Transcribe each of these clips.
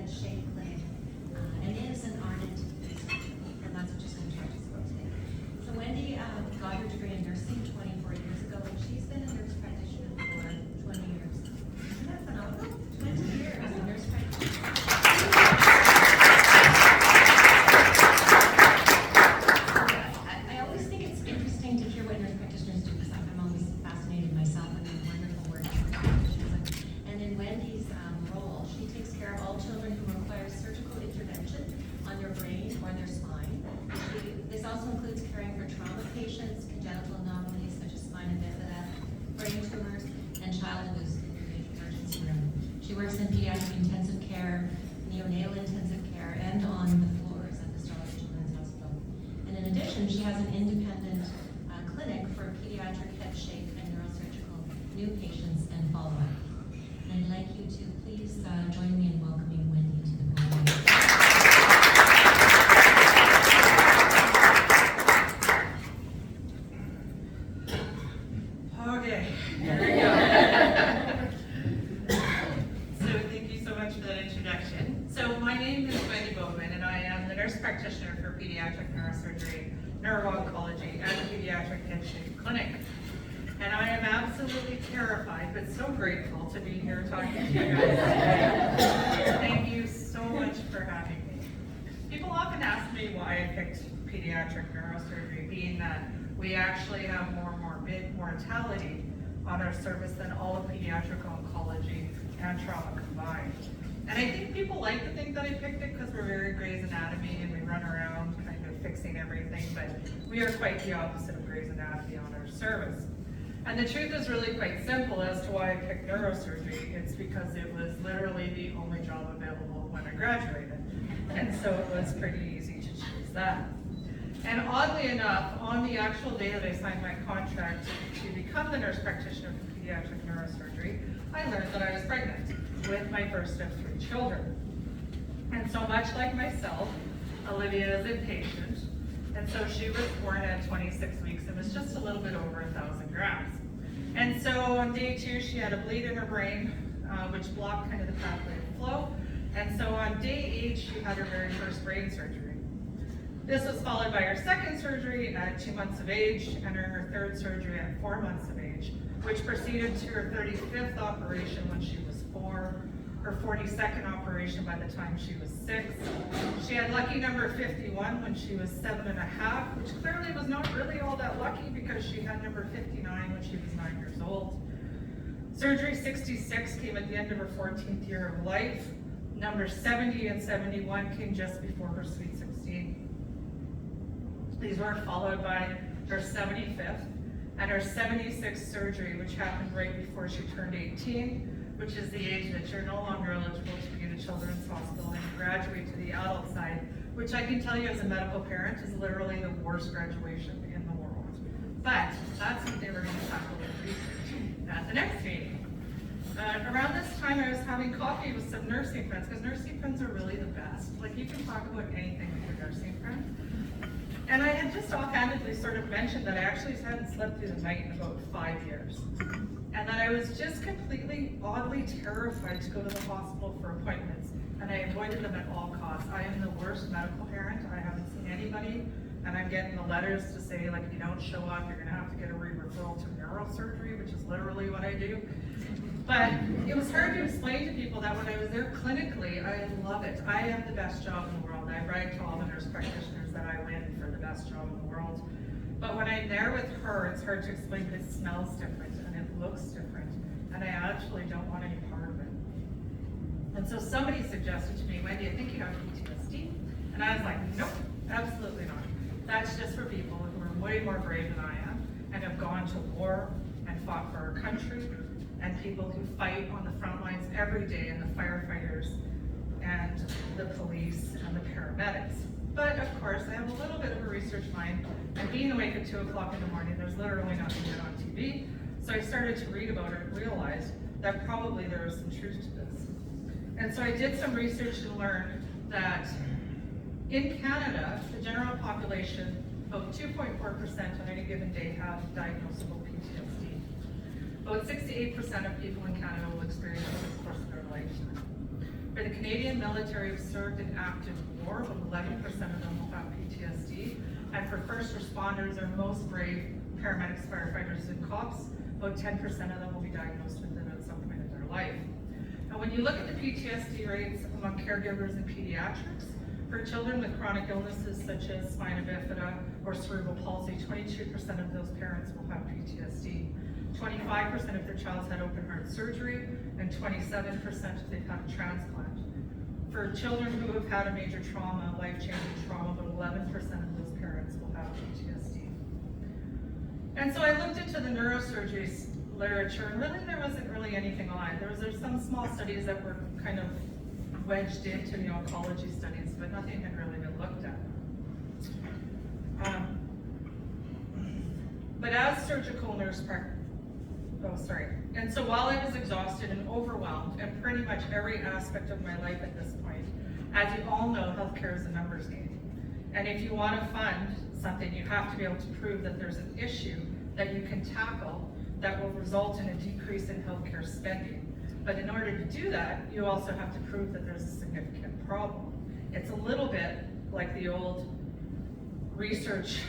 Head Shape Clinic, and is an ARNET researcher, and that's what she's going to talk to us about today. So Wendy got her degree in nursing 24 years ago, and she's been a nurse practitioner for 20 years. Isn't that phenomenal? 20 years as a nurse practitioner. I always think it's interesting to hear what nurse practitioners do, because I'm always fascinated myself in the wonderful work nurse practitioners. And in Wendy's role, she takes care of all children who require surgical intervention on their brain or their spine. This also includes caring for trauma patients, congenital anomalies such as spina bifida, brain tumors, and child who is in the emergency room. She works in pediatric intensive care, neonatal intensive care, and on the floors at the Starlight Children's Hospital. And in addition, she has an independent clinic for pediatric head shape and neurosurgical new patients and follow-up. And I'd like you to please join me in welcoming Wendy to the podium. Okay, here we go. So thank you so much for that introduction. So my name is Wendy Beaudoin, and I am the nurse practitioner for pediatric neurosurgery, neuro-oncology, and the pediatric head shape clinic. And I am absolutely terrified, but so grateful to be here talking to you guys today. Thank you so much for having me. People often ask me why I picked pediatric neurosurgery, being that we actually have more morbid mortality on our service than all of pediatric oncology and trauma combined. And I think people like to think that I picked it because we're very Grey's Anatomy and we run around kind of fixing everything, but we are quite the opposite of Grey's Anatomy on our service. And the truth is really quite simple as to why I picked neurosurgery. It's because it was literally the only job available when I graduated. And so it was pretty easy to choose that. And oddly enough, on the actual day that I signed my contract to become the nurse practitioner for pediatric neurosurgery, I learned that I was pregnant with my first of 3 children. And so much like myself, Olivia is impatient. And so she was born at 26 weeks and was just a little bit over 1,000 grams. And so on day 2, she had a bleed in her brain, which blocked kind of the pathway of flow. And so on day 8, she had her very first brain surgery. This was followed by her second surgery at 2 months of age and her third surgery at 4 months of age, which proceeded to her 35th operation when she was 4, her 42nd operation by the time she was 6. She had lucky number 51 when she was 7.5, which clearly was not really all that lucky because she had number 59 when she was 9 years old. Surgery 66 came at the end of her 14th year of life. Number 70 and 71 came just before her sweet 16. These were followed by her 75th and her 76th surgery, which happened right before she turned 18, which is the age that you're no longer eligible to be in a children's hospital and graduate to the adult side, which I can tell you as a medical parent is literally the worst graduation in the world. But that's what they were going to tackle with research at the next meeting. Around this time, I was having coffee with some nursing friends, because nursing friends are really the best. Like, you can talk about anything with your nursing friends. And I had just offhandedly sort of mentioned that I actually hadn't slept through the night in about 5 years. And that I was just completely, oddly terrified to go to the hospital for appointments. And I avoided them at all costs. I am the worst medical parent. I haven't seen anybody. And I'm getting the letters to say, like, if you don't show up, you're going to have to get a referral to neurosurgery, which is literally what I do. But it was hard to explain to people that when I was there clinically, I love it. I have the best job in the world. I brag to all the nurse practitioners that I win for the best job in the world. But when I'm there with her, it's hard to explain, but it smells different and it looks different. And I actually don't want any part of it. And so somebody suggested to me, Wendy, I think you have PTSD. And I was like, nope, absolutely not. That's just for people who are way more brave than I am and have gone to war and fought for our country, and people who fight on the front lines every day, and the firefighters and the police and the paramedics. But of course, I have a little bit of a research mind, and being awake at 2 o'clock in the morning, there's literally nothing good on TV. So I started to read about it and realized that probably there was some truth to this. And so I did some research and learned that in Canada, the general population, about 2.4% on any given day have diagnosable PTSD. About 68% of people in Canada will experience it over the course of their lifetime. For the Canadian military who served in active war, about 11% of them will have PTSD. And for first responders or most brave paramedics, firefighters, and cops, about 10% of them will be diagnosed with it at some point in their life. Now, when you look at the PTSD rates among caregivers in pediatrics, for children with chronic illnesses such as spina bifida or cerebral palsy, 22% of those parents will have PTSD. 25% if their child's had open heart surgery, and 27% if they've had a transplant. For children who have had a major trauma, life-changing trauma, about 11% of those parents will have PTSD. And so I looked into the neurosurgery literature, and really there wasn't really anything on it. There was some small studies that were kind of wedged into the oncology studies, but nothing had really been looked at. But as surgical nurse And so while I was exhausted and overwhelmed in pretty much every aspect of my life at this point, as you all know, healthcare is a numbers game. And if you want to fund something, you have to be able to prove that there's an issue that you can tackle that will result in a decrease in healthcare spending. But in order to do that, you also have to prove that there's a significant problem. It's a little bit like the old research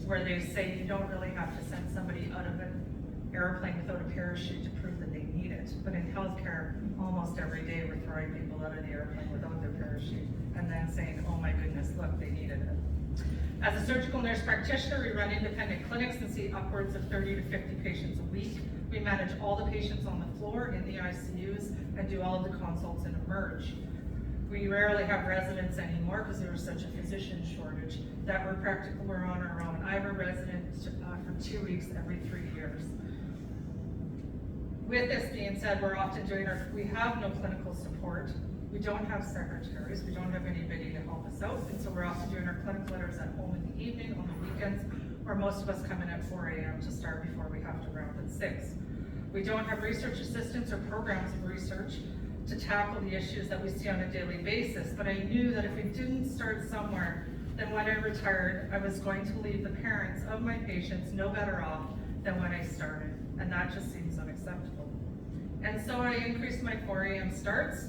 where they say you don't really have to send somebody out of an airplane without a parachute to prove that they need it. But in healthcare, almost every day we're throwing people out of the airplane without their parachute and then saying, oh my goodness, look, they needed it. As a surgical nurse practitioner, we run independent clinics and see upwards of 30 to 50 patients a week. We manage all the patients on the floor in the ICUs and do all of the consults and emerge. We rarely have residents anymore because there was such a physician shortage that we're on our own. I have a resident for 2 weeks every 3 years. With this being said, we're often we have no clinical support. We don't have secretaries. We don't have anybody to help us out. And so we're often doing our clinic letters at home in the evening, on the weekends, where most of us come in at 4 a.m. to start before we have to round at 6. We don't have research assistants or programs of research to tackle the issues that we see on a daily basis. But I knew that if we didn't start somewhere, then when I retired, I was going to leave the parents of my patients no better off than when I started. And that just seems unacceptable. And so I increased my 4 a.m. starts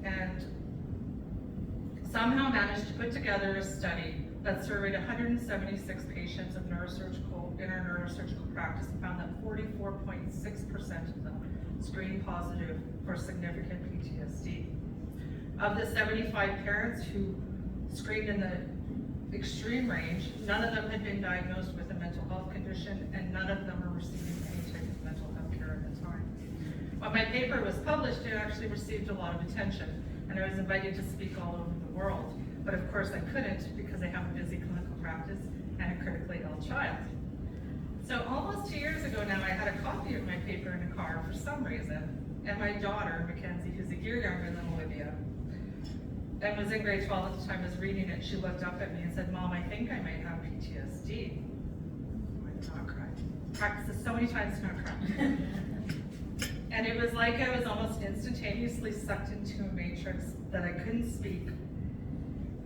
and somehow managed to put together a study that surveyed 176 patients of in our neurosurgical practice and found that 44.6% of them screened positive for significant PTSD. Of the 75 parents who screened in the extreme range, none of them had been diagnosed with a mental health condition, and none of them were receiving any type of mental health care at the time. When my paper was published, it actually received a lot of attention, and I was invited to speak all over the world. But of course I couldn't because I have a busy clinical practice and a critically ill child. So almost 2 years ago now, I had a copy of my paper in a car for some reason, and my daughter, Mackenzie, who's a year younger than Olivia, and was in grade 12 at the time, was reading it. She looked up at me and said, Mom, I think I might have PTSD. I did not cry. Practiced this so many times to not cry. And it was like I was almost instantaneously sucked into a matrix that I couldn't speak.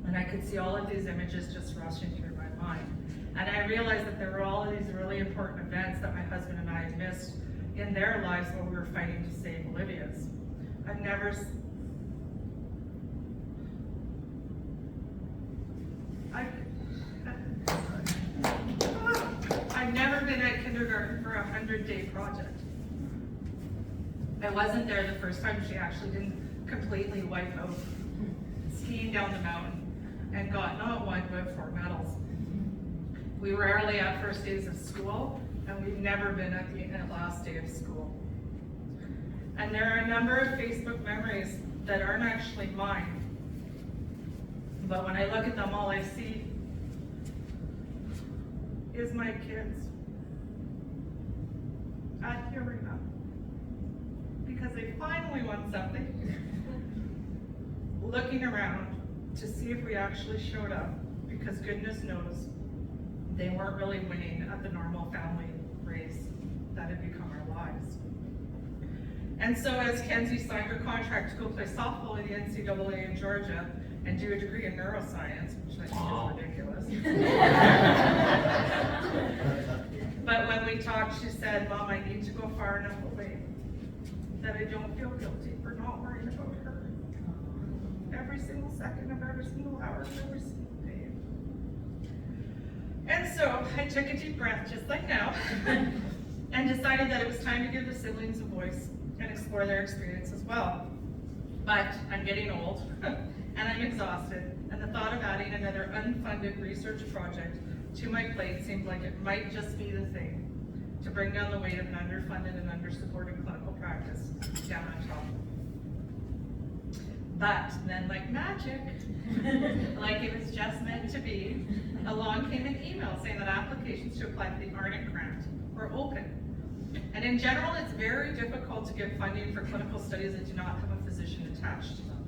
And I could see all of these images just rushing through my mind. And I realized that there were all of these really important events that my husband and I had missed in their lives while we were fighting to save Olivia's. I've never been at kindergarten for a 100-day project. I wasn't there the first time. She actually didn't completely wipe out skiing down the mountain and got not one but 4 medals. We rarely at first days of school, and we've never been at the last day of school. And there are a number of Facebook memories that aren't actually mine. But when I look at them, all I see is my kids at Arena. Because they finally won something. Looking around to see if we actually showed up, because goodness knows they weren't really winning at the normal family race that had become our lives. And so as Kenzie signed her contract to go play softball in the NCAA in Georgia and do a degree in neuroscience, which I think is ridiculous. But when we talked, she said, Mom, I need to go far enough away that I don't feel guilty for not working every single second of every single hour of every single day. And so I took a deep breath, just like now, and decided that it was time to give the siblings a voice and explore their experience as well. But I'm getting old, and I'm exhausted, and the thought of adding another unfunded research project to my plate seemed like it might just be the thing to bring down the weight of an underfunded and undersupported clinical practice down on top. But then, like magic, like it was just meant to be, along came an email saying that applications to apply for the ARNET grant were open. And in general, it's very difficult to get funding for clinical studies that do not have a physician attached to them.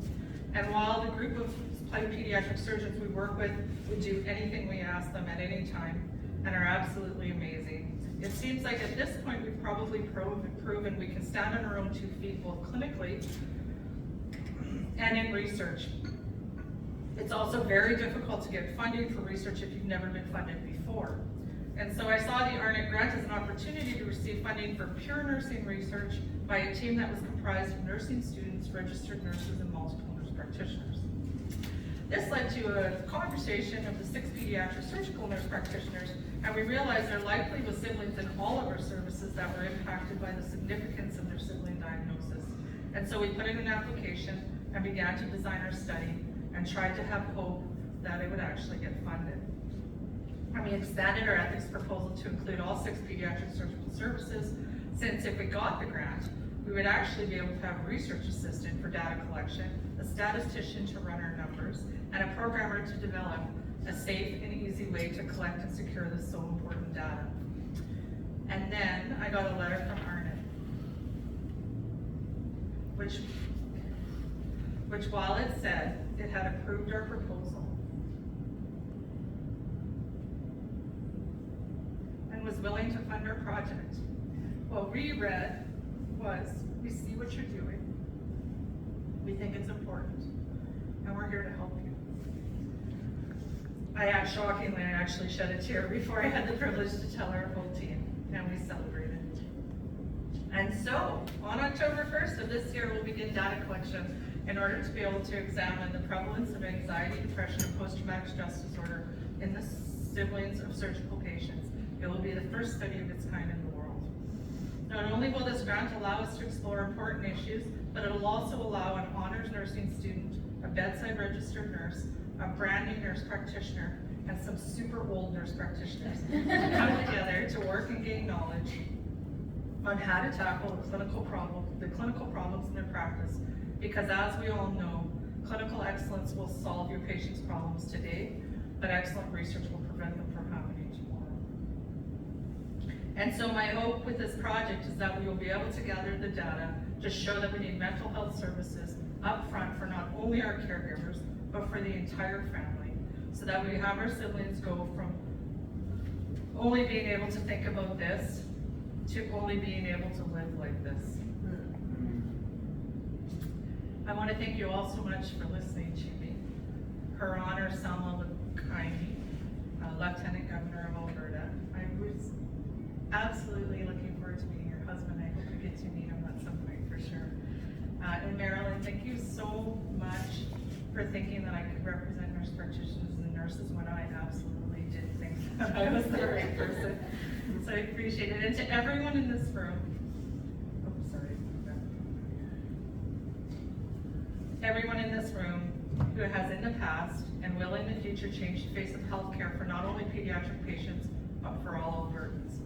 And while the group of pediatric surgeons we work with would do anything we ask them at any time and are absolutely amazing, it seems like at this point we've probably proven we can stand on our own 2 feet both clinically and in research. It's also very difficult to get funding for research if you've never been funded before. And so I saw the ARNET grant as an opportunity to receive funding for pure nursing research by a team that was comprised of nursing students, registered nurses, and multiple nurse practitioners. This led to a conversation of the 6 pediatric surgical nurse practitioners, and we realized there likely was siblings in all of our services that were impacted by the significance of their sibling diagnosis. And so we put in an application and began to design our study and tried to have hope that it would actually get funded. And we expanded our ethics proposal to include all 6 pediatric surgical services, since if we got the grant, we would actually be able to have a research assistant for data collection, a statistician to run our numbers, and a programmer to develop a safe and easy way to collect and secure this so important data. And then I got a letter from ARNET, which while it said it had approved our proposal and was willing to fund our project, what we read was, we see what you're doing, we think it's important, and we're here to help you. Shockingly, I actually shed a tear before I had the privilege to tell our whole team, and we celebrated. And so, on October 1st of this year, we'll begin data collection in order to be able to examine the prevalence of anxiety, depression, and post-traumatic stress disorder in the siblings of surgical patients. It will be the first study of its kind in the world. Not only will this grant allow us to explore important issues, but it will also allow an honors nursing student, a bedside registered nurse, a brand new nurse practitioner, and some super old nurse practitioners to come together to work and gain knowledge on how to tackle the clinical problems in their practice. Because as we all know, clinical excellence will solve your patient's problems today, but excellent research will prevent them from happening tomorrow. And so my hope with this project is that we will be able to gather the data to show that we need mental health services up front for not only our caregivers, but for the entire family, so that we have our siblings go from only being able to think about this to only being able to live like this. I want to thank you all so much for listening to me. Her Honor Selma Lukini, Lieutenant Governor of Alberta. I was absolutely looking forward to meeting your husband. I hope we get to meet him at some point for sure. And Marilyn, thank you so much for thinking that I could represent nurse practitioners and nurses when I absolutely did think that I was the right person. So I appreciate it. And to everyone in this room, everyone in this room who has in the past and will in the future change the face of healthcare for not only pediatric patients, but for all Albertans.